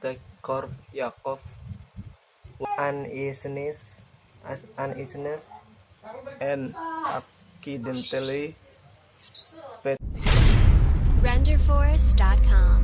the corp Yakov uneasiness and accidentally pet. Renderforce.com.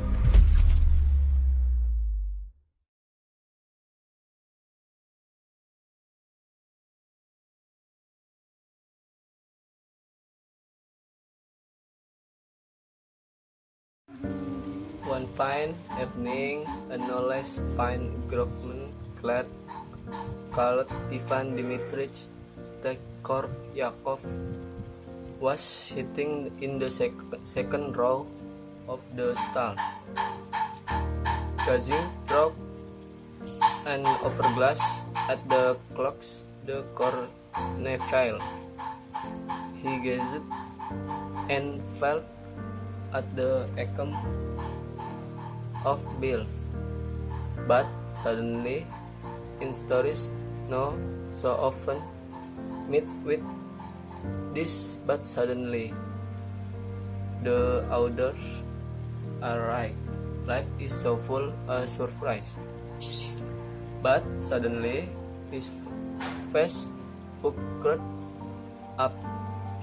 One fine evening, a no less fine groomsman clerk called Ivan Dmitrich the corp Yakov was sitting in the second row of the stalls, gazing through an opera glass at the clocks the cornfield. He gazed and felt at the echo of bells, but suddenly, in stories no so often meet with this, but suddenly the authors are right. Life is so full of surprise. But suddenly his face puckered up,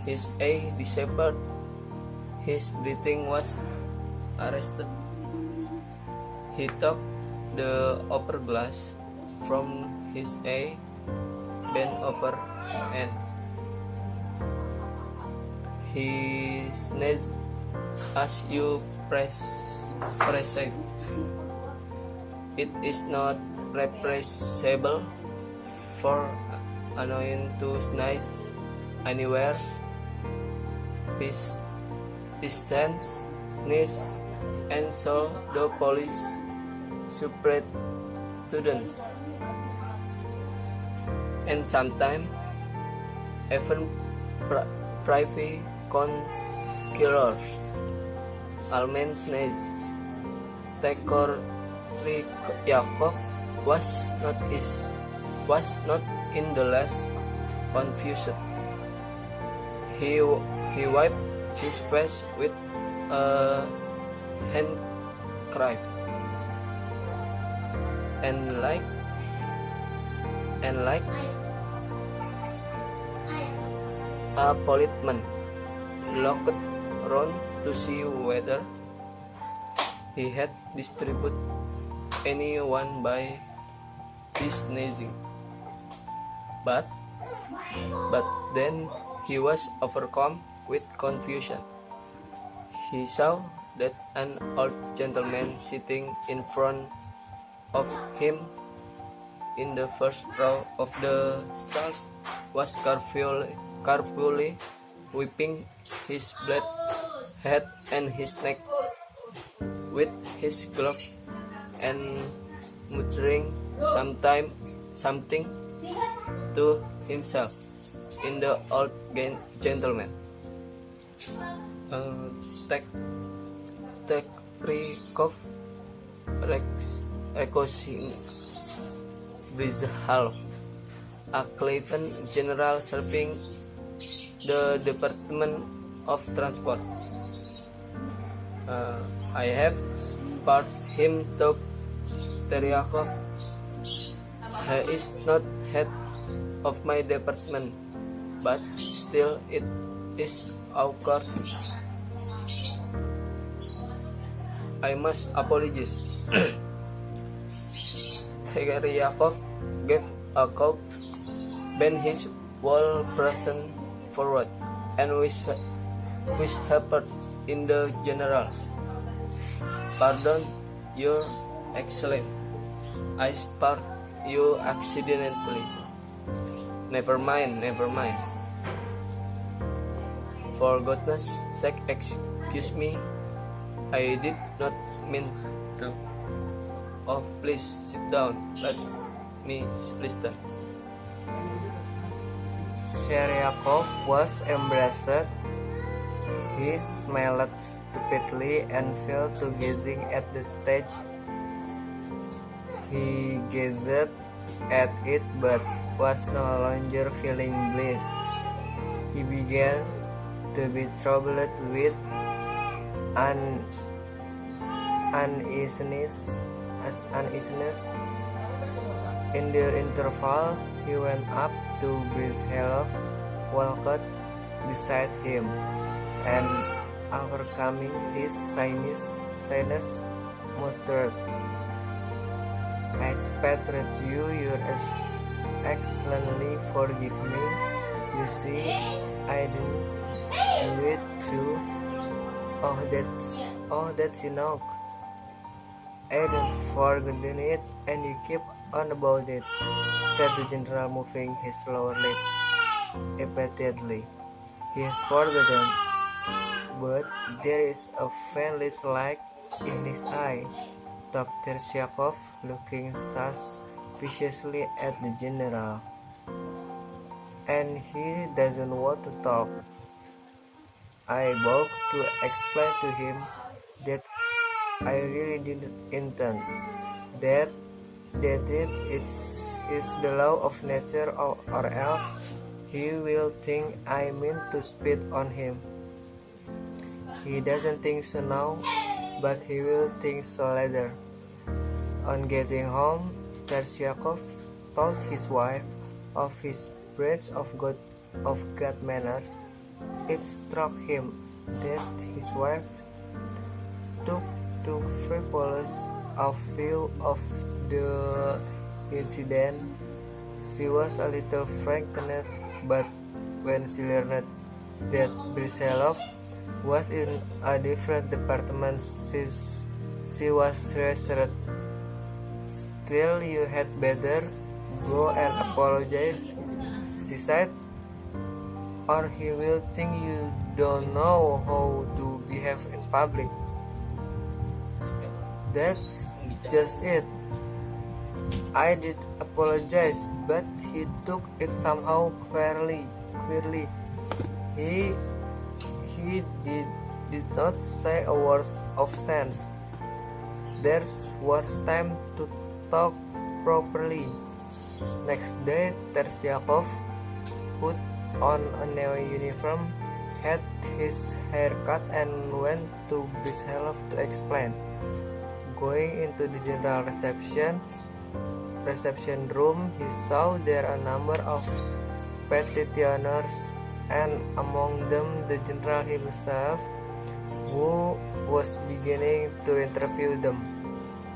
his eye disappeared, his breathing was arrested. He took the upper glass from his eye, bent over, and he sneezed as you perceive. It is not reprehensible for anyone to sneeze anywhere. Distance sneeze, and so the police superintendents and sometimes even private conquerors almen sneeze. Tekor Yakov was not in the least confused. He wiped his face with a handkerchief, and like a policeman looked round to see whether he had disturbed anyone by his sneezing. But then he was overcome with confusion. He saw that an old gentleman sitting in front of him in the first row of the stalls was carefully wiping his black head and his neck with his glove and muttering something to himself. In the old gentleman Tekrikov Rekosing Brizhal, a Cleveland general serving the Department of Transport. I have spurred him to Teryakov. He is not head of my department, but still it is awkward. I must apologize. Teryakov gave a cough, bent his whole person forward, and whispered in the general, "Pardon, Your Excellency, I spurred you accidentally." Never mind. For goodness sake, excuse me. I did not mean to. Oh, please sit down. Let me listen. Sheryakov was embarrassed. He smiled stupidly and fell to gazing at the stage. He gazed at it but was no longer feeling bliss. He began to be troubled with uneasiness uneasiness. In the interval, he went up to Brishelov, walked beside him, and overcoming his shyness, muttered, "I expected you excellently forgive me. You see, I didn't do it too. Oh, that's enough. I don't forgotten it, and you keep on about it," said the general, moving his lower lip repeatedly. "He has forgotten, but there is a friendly light in his eye," thought Tersyakov, looking suspiciously at the general. "And he doesn't want to talk." I vowed to explain to him that I really didn't intend that it is the law of nature, or else he will think I mean to spit on him. He doesn't think so now, but he will think so later. On getting home, Tersyakov told his wife of his breach of good manners. It struck him that his wife took too frivolous a view of the incident. She was a little frightened, but when she learned that Brishelov was in a different department, she was reassured. "Still, you had better go and apologize," she said, "or he will think you don't know how to behave in public." "That's just it. I did apologize, but he took it somehow queerly. He did not say a word of sense. There was time to talk properly." Next day, Tersyakov put on a new uniform, had his hair cut, and went to Brishelov to explain. Going into the general reception room, he saw there a number of petitioners, and among them the general himself, who was beginning to interview them.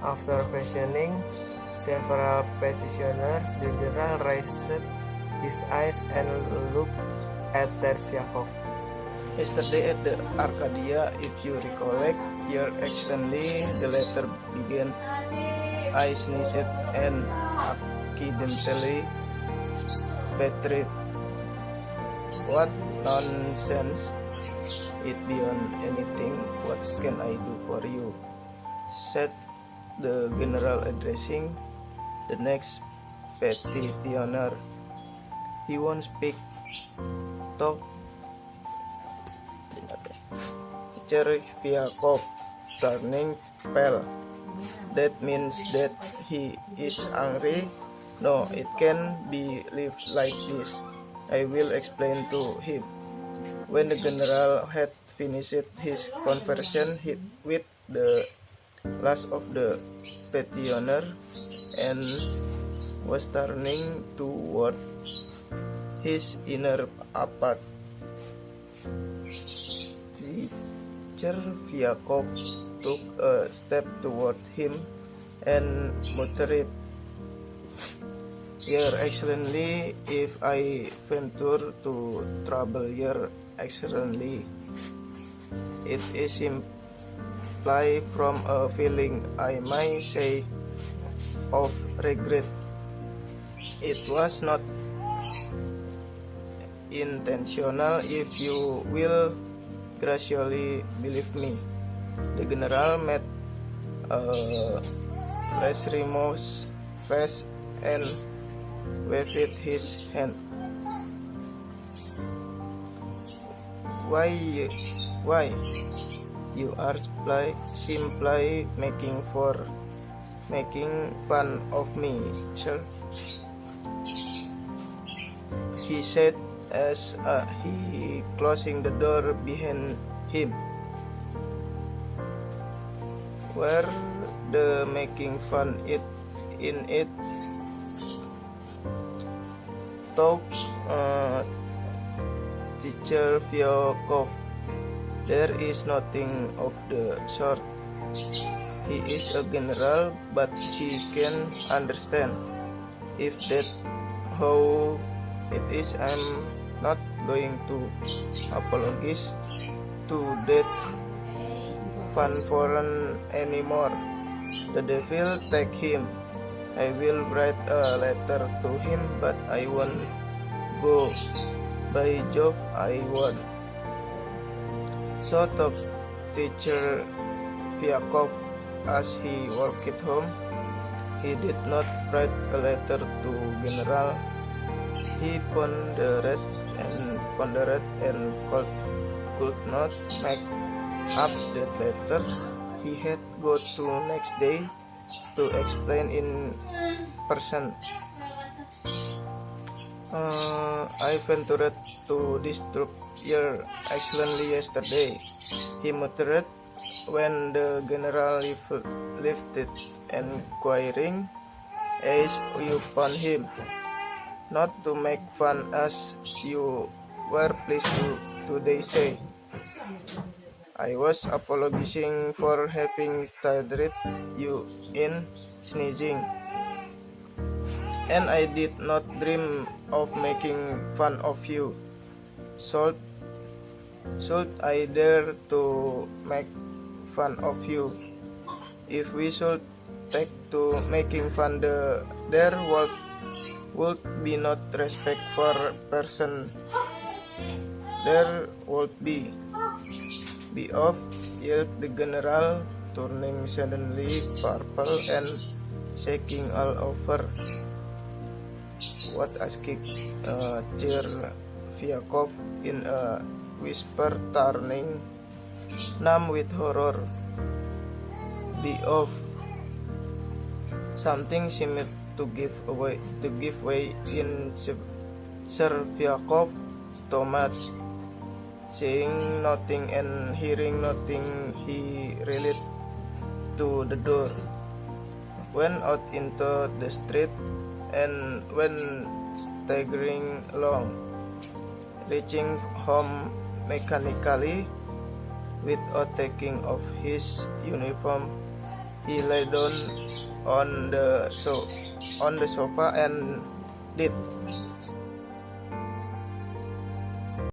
After questioning several petitioners, the general raised his eyes and looked at Tersyakov. Yesterday at the Arcadia, if you recollect, Your Excellency, the letter began, "I sneezed and accidentally betrayed." "What nonsense! It beyond anything. What can I do for you?" said the general, addressing the next petitioner. "He won't speak. Talk." Tersyakov, turning pale. "That means that he is angry? No, it can't be left like this. I will explain to him." When the general had finished his conversation with the last of the petitioner and was turning toward his inner apartment, Tersyakov took a step toward him and muttered, "Your Excellency, if I venture to trouble Your Excellency, it is simply from a feeling, I may say, of regret. It was not intentional, if you will graciously believe me." The general made a lachrymose face and waved his hand. Why, you are simply making fun of me, sir," he said as he closing the door behind him. "Where the making fun in it. Talk, Teacher Vyakov. There is nothing of the sort. He is a general, but he can understand. If that's how it is, I'm not going to apologize to that fanforeign anymore. The devil take him. I will write a letter to him, but I won't go. By Jove, I won't. So talked Teacher Vyakov as he walked home. He did not write a letter to General. He pondered and could not make up that letter. He had go to next day to explain in person. I ventured to disturb your Excellency yesterday, he muttered when the general lifted inquiring eyes upon him. Not to make fun as you were pleased to they say. I was apologizing for having startled you in sneezing, and I did not dream of making fun of you. Should I dare to make fun of you? If we should take to making fun, there would be not respect for person. There would be off, yelled the general, turning suddenly purple and shaking all over. What asked Vyakov in a whisper, turning numb with horror. Be off. Something seemed to give way in Sir Vyakov's stomach. Seeing nothing and hearing nothing, he reeled to the door, went out into the street, and went staggering along, reaching home mechanically. Without taking off his uniform, he lay down on the sofa and did